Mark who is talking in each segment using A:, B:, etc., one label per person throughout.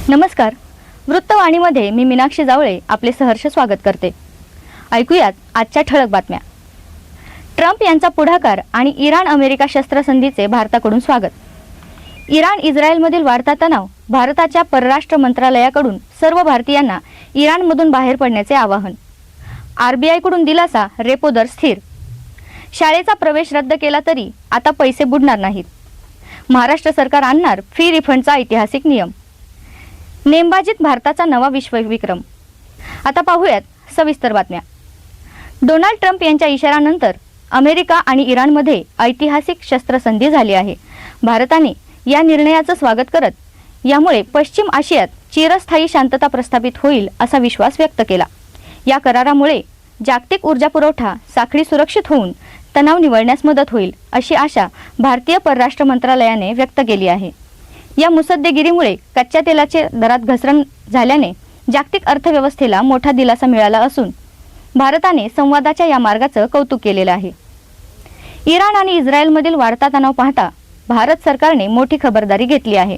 A: नमस्कार. वृत्तवाणीमध्ये मी मीनाक्षी जावळे आपले सहर्ष स्वागत करते. ऐकूयात आजच्या ठळक बातम्या. ट्रम्प यांचा पुढाकार आणि इराण अमेरिका शस्त्रसंधीचे भारताकडून स्वागत. इराण इस्रायलमधील वाढता तणाव. भारताच्या परराष्ट्र मंत्रालयाकडून सर्व भारतीयांना इराणमधून बाहेर पडण्याचे आवाहन. RBI कडून दिलासा. रेपो दर स्थिर. शाळेचा प्रवेश रद्द केला तरी आता पैसे बुडणार नाहीत. महाराष्ट्र सरकार आणणार फी रिफंडचा ऐतिहासिक नियम. नेमबाजीत भारताचा नवा विश्वविक्रम. आता पाहूयात सविस्तर बातम्या. डोनाल्ड ट्रम्प यांच्या इशाऱ्यानंतर अमेरिका आणि इराणमध्ये ऐतिहासिक शस्त्रसंधी झाली आहे. भारताने या निर्णयाचं स्वागत करत यामुळे पश्चिम आशियात चिरस्थायी शांतता प्रस्थापित होईल असा विश्वास व्यक्त केला. या करारामुळे जागतिक ऊर्जा पुरवठा साखळी सुरक्षित होऊन तणाव निवळण्यास मदत होईल अशी आशा भारतीय परराष्ट्र मंत्रालयाने व्यक्त केली आहे. या मुसद्देगिरीमुळे कच्च्या तेलाचे दरात घसरण झाल्याने जागतिक अर्थव्यवस्थेला मोठा दिलासा मिळाला असून भारताने संवादाच्या या मार्गाचं कौतुक केलेलं आहे. इराण आणि इस्रायलमधील वाढता तणाव पाहता भारत सरकारने मोठी खबरदारी घेतली आहे.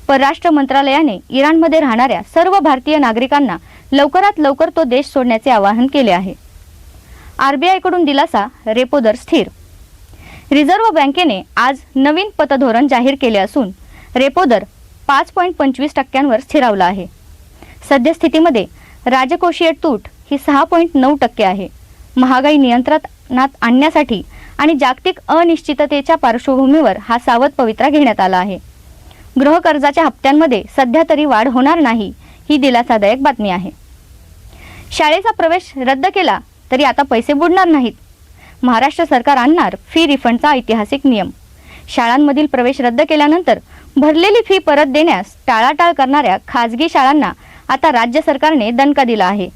A: परराष्ट्र मंत्रालयाने इराणमध्ये राहणाऱ्या सर्व भारतीय नागरिकांना लवकरात लवकर तो देश सोडण्याचे आवाहन केले आहे. RBI कडून दिलासा. रेपो दर स्थिर. रिझर्व्ह बँकेने आज नवीन पतधोरण जाहीर केले असून रेपो दर 5.25% स्थिरावला आहे. सद्यस्थितीमध्ये राजकोषीय तूट ही 6.9% आहे. महागाई नियंत्रणात आणण्यासाठी आणि जागतिक अनिश्चिततेच्या पार्श्वभूमीवर हा सावध पवित्रा घेण्यात आला आहे. गृह कर्जाच्या हप्त्यांमध्ये सध्या तरी वाढ होणार नाही ही दिलासादायक बातमी आहे. शाळेचा प्रवेश रद्द केला तरी आता पैसे बुडणार नाहीत. महाराष्ट्र सरकार आणणार फी रिफंडचा ऐतिहासिक नियम. शाळांमधील प्रवेश रद्द केल्यानंतर भरलेली फी परत देण्यास टाळाटाळ करणाऱ्या खाजगी शाळांना आता राज्य सरकारने दणका दिला आहे.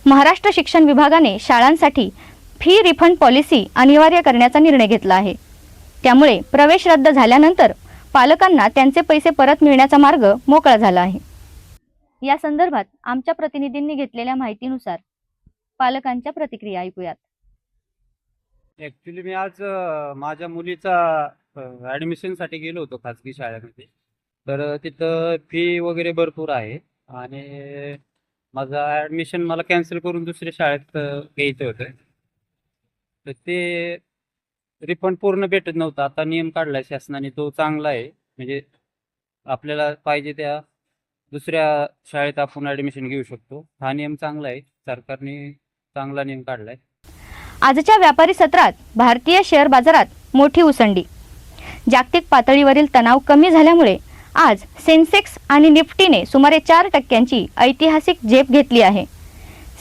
A: महाराष्ट्र शिक्षण विभागाने शाळांसाठी फी रिफंड पॉलिसी अनिवार्य करण्याचा निर्णय घेतला आहे. त्यामुळे प्रवेश रद्द झाल्यानंतर पालकांना त्यांचे पैसे परत मिळण्याचा मार्ग मोकळा झाला आहे. या संदर्भात आमच्या प्रतिनिधींनी घेतलेल्या माहितीनुसार पालकांच्या प्रतिक्रिया ऐकूयात.
B: ऍक्च्युली मी आज माझ्या मुलीचा ॲडमिशनसाठी गेलो होतो खाजगी शाळेमध्ये. तर तिथं फी वगैरे भरपूर आहे आणि माझं ॲडमिशन मला कॅन्सल करून दुसऱ्या शाळेत घ्यायचं होतं. तर ते रिफंड पूर्ण भेटत नव्हतं. आता नियम काढला आहे शासनाने, तो चांगला आहे. म्हणजे आपल्याला पाहिजे त्या दुसऱ्या शाळेत आपण ॲडमिशन घेऊ शकतो. हा नियम चांगला आहे. सरकारने चांगला नियम काढला आहे.
A: आजच्या व्यापारी सत्रात भारतीय शेअर बाजारात मोठी उसंडी. जागतिक पातळीवरील तणाव कमी झाल्यामुळे आज सेन्सेक्स आणि निफ्टीने सुमारे 4% ऐतिहासिक झेप घेतली आहे.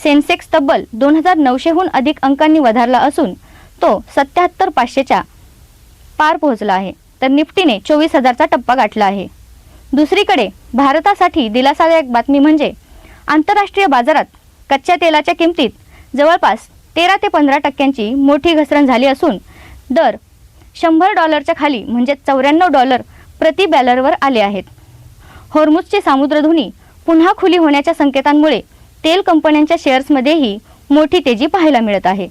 A: सेन्सेक्स तब्बल 2900हून अधिक अंकांनी वधारला असून तो 77,500च्या पार पोहोचला आहे. तर निफ्टीने 24,000चा टप्पा गाठला आहे. दुसरीकडे भारतासाठी दिलासादायक बातमी म्हणजे आंतरराष्ट्रीय बाजारात कच्च्या तेलाच्या किमतीत जवळपास 13 ते 15% मोठी घसरण झाली असून दर $100 खाली म्हणजे $94 प्रति बॅरलवर आले आहेत. हॉर्मुझची सामुद्रधुनी पुन्हा खुली होण्याच्या संकेतांमुळे तेल कंपन्यांच्या शेअर्समध्येही मोठी तेजी पाहायला मिळत आहे.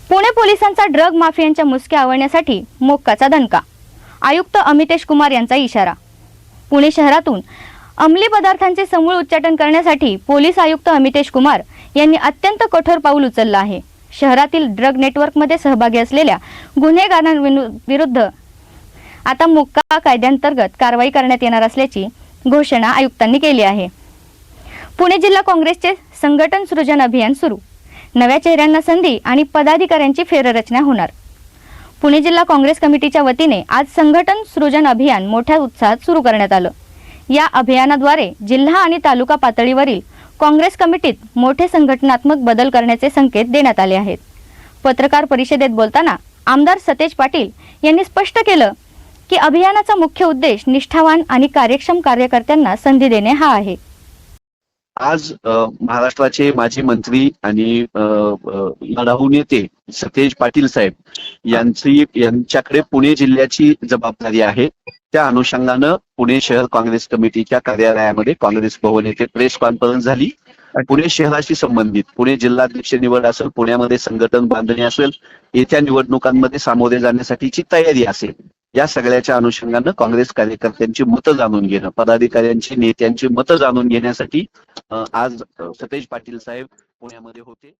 A: पुणे पोलिसांचा ड्रग माफियांच्या मुसक्या आवळण्यासाठी मोक्काचा दणका. आयुक्त अमितेश कुमार यांचा इशारा. पुणे शहरातून अंमली पदार्थांचे समूळ उच्चाटन करण्यासाठी पोलीस आयुक्त अमितेश कुमार यांनी अत्यंत कठोर पाऊल उचललं आहे. शहरातील ड्रग नेटवर्कमध्ये सहभागी असलेल्या गुन्हेगारांविरुद्ध आता मोक्का कायद्यांतर्गत कारवाई करण्यात येणार असल्याची घोषणा आयुक्तांनी केली आहे. पुणे जिल्हा काँग्रेसचे संघटन सृजन अभियान सुरू. नव्या चेहऱ्यांना संधी आणि पदाधिकाऱ्यांची फेररचना होणार. पुणे जिल्हा काँग्रेस कमिटीच्या वतीने आज संघटन सृजन अभियान मोठ्या उत्साहात सुरू करण्यात आलं. या अभियानाद्वारे जिल्हा आणि तालुका पातळीवरील काँग्रेस कमिटीत मोठे संघटनात्मक बदल करण्याचे संकेत देण्यात आले आहेत. पत्रकार परिषदेत बोलताना आमदार सतेज पाटील यांनी स्पष्ट केलं की अभियानाचा मुख्य उद्देश निष्ठावान आणि कार्यक्षम कार्यकर्त्यांना संधी देणे हा आहे.
C: आज महाराष्ट्राचे माजी मंत्री आणि लढाऊ नेते सतेज पाटील साहेब यांच्याकडे पुणे जिल्ह्याची जबाबदारी आहे. त्या अनुषंगानं पुणे शहर काँग्रेस कमिटीच्या कार्यालयामध्ये काँग्रेस भवन येथे प्रेस कॉन्फरन्स झाली. पुणे शहराशी संबंधित पुणे जिल्हाध्यक्ष निवड असेल, पुण्यामध्ये संघटन बांधणी असेल, येत्या निवडणुकांमध्ये सामोरे जाण्यासाठीची तयारी असेल, या सगळ्याच्या अनुषंगानं काँग्रेस कार्यकर्त्यांची मतं जाणून घेणं, पदाधिकाऱ्यांची, नेत्यांची मतं जाणून घेण्यासाठी आज सतेज पाटील साहेब पुण्यामध्ये होते.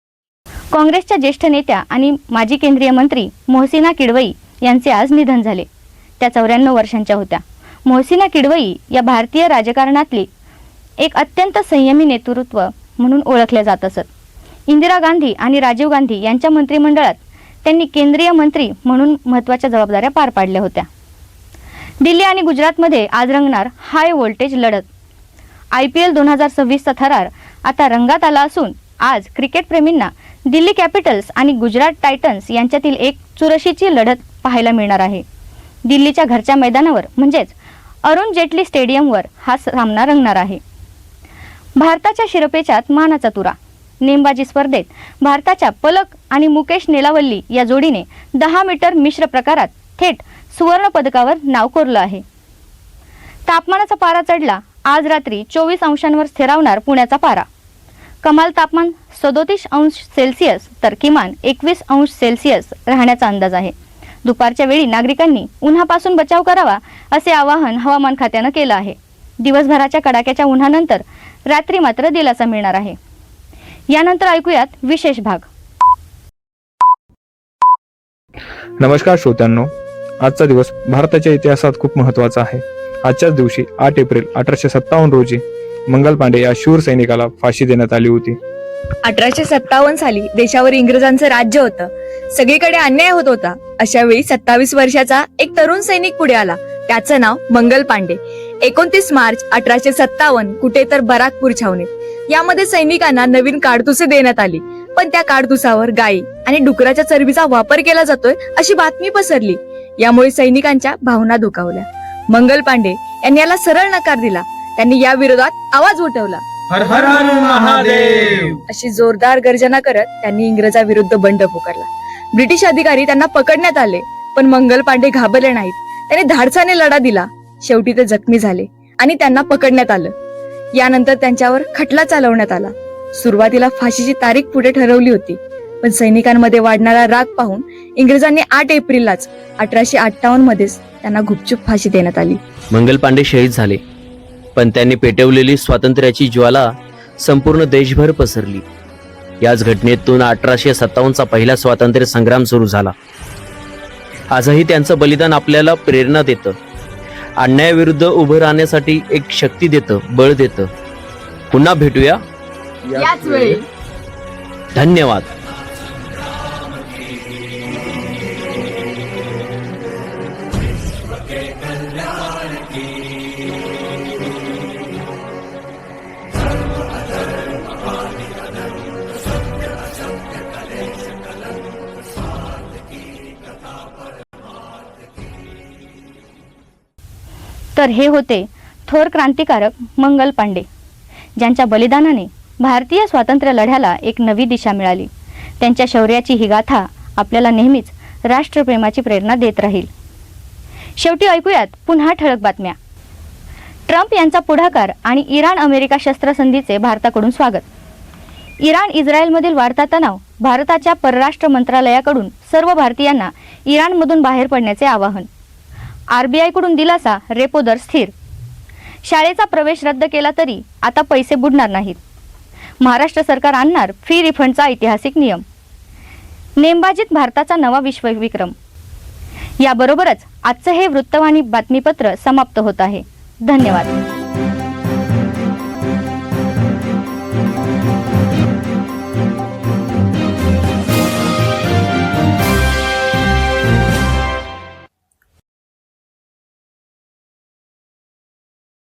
A: काँग्रेसच्या ज्येष्ठ नेत्या आणि माजी केंद्रीय मंत्री मोहसिना किडवई यांचे आज निधन झाले. त्या 94 वर्षांच्या होत्या. मोहसिना किडवई या भारतीय राजकारणातली एक अत्यंत संयमी नेतृत्व म्हणून ओळखले जात असत. इंदिरा गांधी आणि राजीव गांधी यांच्या मंत्रिमंडळात त्यांनी केंद्रीय मंत्री म्हणून महत्त्वाच्या जबाबदाऱ्या पार पाडल्या होत्या. दिल्ली आणि गुजरातमध्ये आज रंगणार हाय व्होल्टेज लढत. IPL 2026चा थरार आता रंगात आला असून आज क्रिकेट प्रेमींना दिल्ली कॅपिटल्स आणि गुजरात टायटन्स यांच्यातील एक चुरशीची लढत पाहायला मिळणार आहे. दिल्लीच्या घरच्या मैदानावर म्हणजेच अरुण जेटली स्टेडियमवर हा सामना रंगणार आहे. भारताच्या शिरपेचात मानाचा तुरा. नेमबाजी स्पर्धेत भारताच्या पलक आणि मुकेश नेलावल्ली या जोडीने 10 मीटर मिश्र प्रकारात थेट सुवर्ण पदकावर नाव कोरलं आहे. तापमानाचा पारा चढला. आज रात्री 24 अंशांवर स्थिरावणार पुण्याचा पारा. कमाल तापमान 37 अंश सेल्सिअस तर किमान 21 अंश सेल्सिअस राहण्याचा अंदाज आहे. दुपारच्या वेळी नागरिकांनी उन्हापासून बचाव करावा असे आवाहन हवामान खात्यानं केलं आहे. दिवसभराच्या कडाक्याच्या उन्हानंतर रात्री मात्र दिलासा मिळणार आहे. यानंतर ऐकूयात विशेष भाग.
D: नमस्कार श्रोत्यांनो, आजचा दिवस भारताच्या इतिहासात खूप महत्त्वाचा आहे. आजच्याच दिवशी 8 एप्रिल 1857 रोजी मंगल पांडे या शूर सैनिकाला फाशी देण्यात आली होती.
E: 1857 साली देशावर इंग्रजांचं राज्य होतं. सगळीकडे अन्याय होत होता. अशा वेळी 27 वर्षाचा एक तरुण सैनिक पुढे आला. त्याचं नाव मंगल पांडे. 29 मार्च 1857 कुठे तर बराकपूर छावणीत. यामध्ये सैनिकांना नवीन काडतुसे देण्यात आली, पण त्या काडतुसावर गायी आणि डुकराच्या चरबीचा वापर केला जातोय अशी बातमी पसरली. यामुळे सैनिकांच्या भावना दुखावल्या. मंगल पांडे यांनी याला सरळ नकार दिला. त्यांनी या विरोधात आवाज उठवला.
F: हर हर महादेव
E: अशी जोरदार गर्जना करत त्यांनी इंग्रजाविरुद्ध बंड पुकारला. ब्रिटिश अधिकारी त्यांना पकडण्यात आले, पण मंगल पांडे घाबरले नाहीत. त्यांनी धाडसाने लढा दिला. शेवटी ते जखमी झाले आणि त्यांना पकडण्यात आलं. यानंतर त्यांच्यावर खटला चालवण्यात आला. सुरुवातीला फाशीची तारीख पुढे ठरवली होती, पण सैनिकांमध्ये वाढणारा राग पाहून इंग्रजांनी 8 एप्रिललाच 1858 मध्येच त्यांना गुपचूप फाशी देण्यात आली.
G: मंगल पांडे शहीद झाले, पण त्यांनी पेटवलेली स्वातंत्र्याची ज्वाला संपूर्ण देशभर पसरली. याच घटनेतून 1857चा पहिला स्वातंत्र्य संग्राम सुरू झाला. आजही त्यांचं बलिदान आपल्याला प्रेरणा देतं, अन्यायाविरुद्ध उभं राहण्यासाठी एक शक्ती देतं, बळ देतं. पुन्हा भेटूया
E: याच वेळी.
G: धन्यवाद.
A: तर हे होते थोर क्रांतिकारक मंगल पांडे, ज्यांच्या बलिदानाने भारतीय स्वातंत्र्य लढ्याला एक नवी दिशा मिळाली. त्यांच्या शौर्याची ही गाथा आपल्याला नेहमीच राष्ट्रप्रेमाची प्रेरणा देत राहील. शेवटी ऐकूयात पुन्हा ठळक बातम्या. ट्रम्प यांचा पुढाकार आणि इराण अमेरिका शस्त्रसंधीचे भारताकडून स्वागत. इराण इस्रायलमधील वाढता तणाव. भारताच्या परराष्ट्र मंत्रालयाकडून सर्व भारतीयांना इराणमधून बाहेर पडण्याचे आवाहन. RBI कडून दिलासा. रेपो दर स्थिर. शाळेचा प्रवेश रद्द केला तरी आता पैसे बुडणार नाहीत. महाराष्ट्र सरकार आणणार फी रिफंडचा ऐतिहासिक नियम. नेमबाजीत भारताचा नवा विश्वविक्रम. याबरोबरच आजचं हे वृत्तवाणी बातमीपत्र समाप्त होत आहे. धन्यवाद.